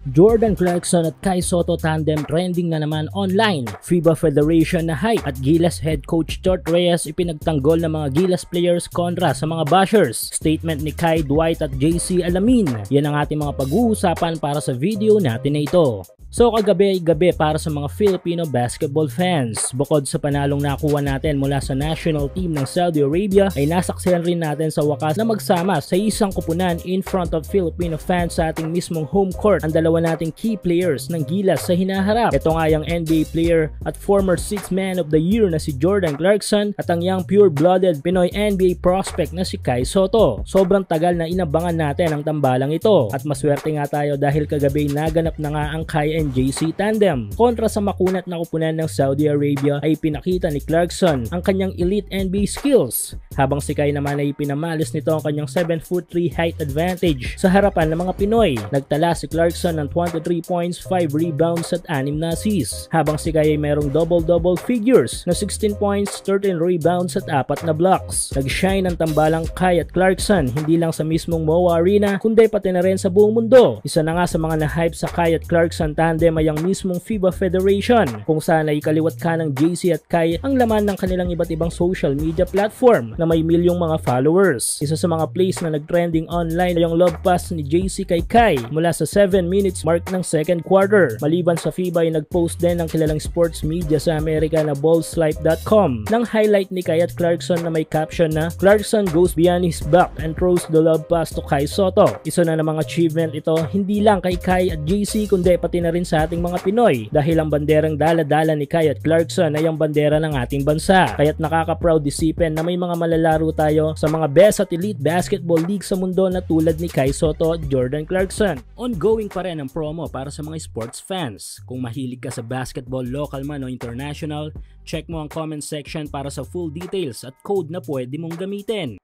Jordan Clarkson at Kai Sotto tandem trending na naman online. FIBA Federation na hype at Gilas head coach Chot Reyes ipinagtanggol ng mga Gilas players kontra sa mga bashers. Statement ni Kai, Dwight at JC Alamin. Yan ang ating mga pag-uusapan para sa video natin na ito. So kagabi para sa mga Filipino basketball fans. Bukod sa panalong nakuha natin mula sa national team ng Saudi Arabia, ay nasaksihan rin natin sa wakas na magsama sa isang kupunan in front of Filipino fans sa ating mismong home court ang dalawa nating key players ng Gilas sa hinaharap. Ito nga yung NBA player at former 6th man of the year na si Jordan Clarkson at ang young pure-blooded Pinoy NBA prospect na si Kai Sotto. Sobrang tagal na inabangan natin ang tambalang ito at maswerte nga tayo dahil kagabi naganap na nga ang Kai and JC tandem. Kontra sa makunat na kupunan ng Saudi Arabia ay pinakita ni Clarkson ang kanyang elite NBA skills, habang si Kai naman ay pinamalis nito ang kanyang 7'3" height advantage sa harapan ng mga Pinoy. Nagtala si Clarkson ng 23 points, 5 rebounds at 6 na assists, habang si Kai ay merong double-double figures na 16 points, 13 rebounds at 4 na blocks. Nag-shine ang tambalang Kai at Clarkson hindi lang sa mismong MOA Arena kundi pati na rin sa buong mundo. Isa na nga sa mga na-hype sa Kai at Clarkson tandem ay ang mismong FIBA Federation, kung saan ay kaliwat ka ng JC at Kai ang laman ng kanilang iba't ibang social media platform na may milyong mga followers. Isa sa mga plays na nagtrending online ay ang love pass ni JC kay Kai mula sa 7 minutes mark ng second quarter. Maliban sa FIBA ay nagpost din ng kilalang sports media sa Amerika na ballslipe.com ng highlight ni Kai at Clarkson na may caption na "Clarkson goes beyond his back and throws the love pass to Kai Sotto." Isa na namang achievement ito hindi lang kay Kai at JC kundi pati na rin sa ating mga Pinoy, dahil ang banderang dala-dala ni Kai at Clarkson ay ang bandera ng ating bansa. Kaya't nakaka-proud isipin na may mga malalaro tayo sa mga best at elite basketball league sa mundo na tulad ni Kai Sotto at Jordan Clarkson. Ongoing pa rin ang promo para sa mga sports fans. Kung mahilig ka sa basketball, local man o international, check mo ang comment section para sa full details at code na pwede mong gamitin.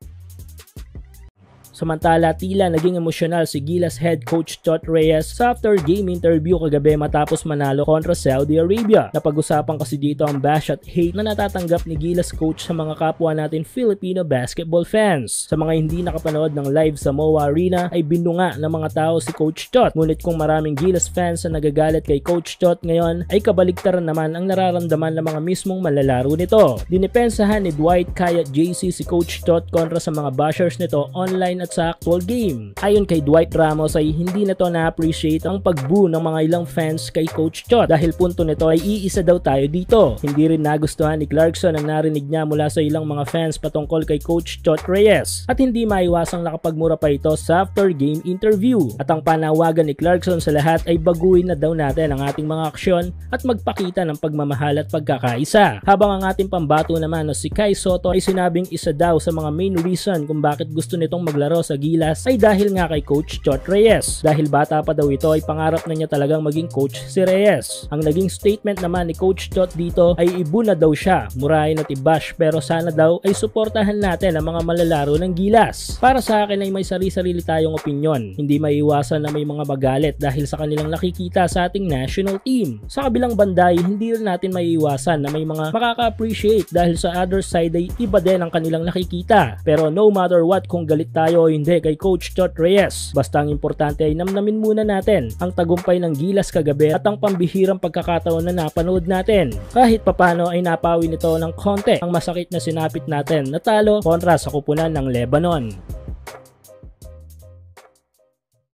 Samantala, tila naging emosyonal si Gilas head coach Chot Reyes sa after-game interview kagabi matapos manalo kontra Saudi Arabia. Napag-usapan kasi dito ang bash at hate na natatanggap ni Gilas coach sa mga kapwa natin Filipino basketball fans. Sa mga hindi nakapanood ng live sa MOA Arena ay binunga ng mga tao si Coach Chot. Ngunit kung maraming Gilas fans na nagagalit kay Coach Chot ngayon ay kabaligtaran naman ang nararamdaman ng mga mismong malalaro nito. Dinipensahan ni Dwight, Kai at JC si Coach Chot kontra sa mga bashers nito online at sa actual game. Ayon kay Dwight Ramos ay hindi na to na-appreciate ang pag-boo ng mga ilang fans kay Coach Chot dahil punto nito ay iisa daw tayo dito. Hindi rin nagustuhan ni Clarkson ang narinig niya mula sa ilang mga fans patungkol kay Coach Chot Reyes at hindi maiwasang nakapagmura pa ito sa after-game interview. At ang panawagan ni Clarkson sa lahat ay baguhin na daw natin ang ating mga aksyon at magpakita ng pagmamahal at pagkakaisa. Habang ang ating pambato naman na si Kai Sotto ay sinabing isa daw sa mga main reason kung bakit gusto nitong maglaro sa Gilas ay dahil nga kay Coach Chot Reyes. Dahil bata pa daw ito ay pangarap na niya talagang maging coach si Reyes. Ang naging statement naman ni Coach Chot dito ay ibu na daw siya, murahin at i-bash, pero sana daw ay suportahan natin ang mga malalaro ng Gilas. Para sa akin ay may sarili-sarili tayong opinyon. Hindi maiiwasan na may mga magalit dahil sa kanilang nakikita sa ating national team. Sa kabilang banda ay hindi rin natin maiiwasan na may mga makaka-appreciate dahil sa other side ay iba din ang kanilang nakikita. Pero no matter what, kung galit tayo o hindi kay Coach Chot Reyes, basta ang importante ay namnamin muna natin ang tagumpay ng Gilas kagabi at ang pambihirang pagkakataon na napanood natin. Kahit papano ay napawi nito ng konti ang masakit na sinapit natin na talo kontra sa kupunan ng Lebanon.